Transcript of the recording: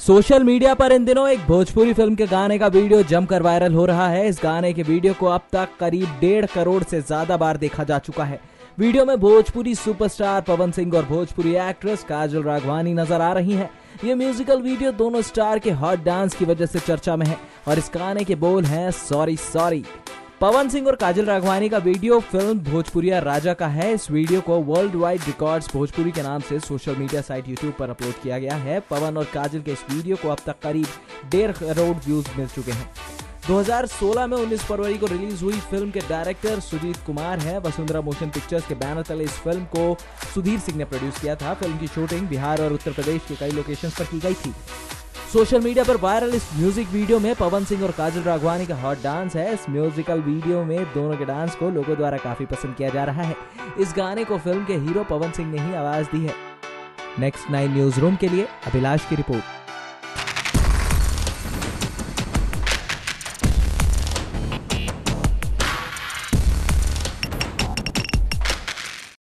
Social media पर इन दिनों एक भोजपुरी फिल्म के गाने का वीडियो जमकर वायरल हो रहा है। इस गाने के वीडियो को अब तक करीब 1.5 करोड़ से ज्यादा बार देखा जा चुका है। वीडियो में भोजपुरी सुपरस्टार पवन सिंह और भोजपुरी एक्ट्रेस काजल राघवानी नजर आ रही हैं। ये म्यूजिकल वीडियो दोनों स्टार के हॉट डांस की वजह से चर्चा में है और इस गाने के बोल हैं सॉरी सॉरी। पवन सिंह और काजल राघवानी का वीडियो फिल्म भोजपुरिया राजा का है। इस वीडियो को वर्ल्ड वाइड रिकॉर्ड्स भोजपुरी के नाम से सोशल मीडिया साइट यूट्यूब पर अपलोड किया गया है। पवन और काजल के इस वीडियो को अब तक करीब 1.5 करोड़ व्यूज मिल चुके हैं। 2016 में 19 फरवरी को रिलीज हुई फिल्म के डायरेक्टर सुजीत कुमार हैं। वसुंधरा मोशन पिक्चर्स के बैनर तले इस फिल्म को सुधीर सिंह ने प्रोड्यूस किया था। फिल्म की शूटिंग बिहार और उत्तर प्रदेश के कई लोकेशंस पर की गई थी। सोशल मीडिया पर वायरल इस म्यूजिक वीडियो में पवन सिंह और काजल राघवानी का हॉट डांस है। इस म्यूजिकल वीडियो में दोनों के डांस को लोगों द्वारा काफी पसंद किया जा रहा है। इस गाने को फिल्म के हीरो पवन सिंह ने ही आवाज दी है। नेक्स्ट 9 न्यूज रूम के लिए अभिलाष की रिपोर्ट।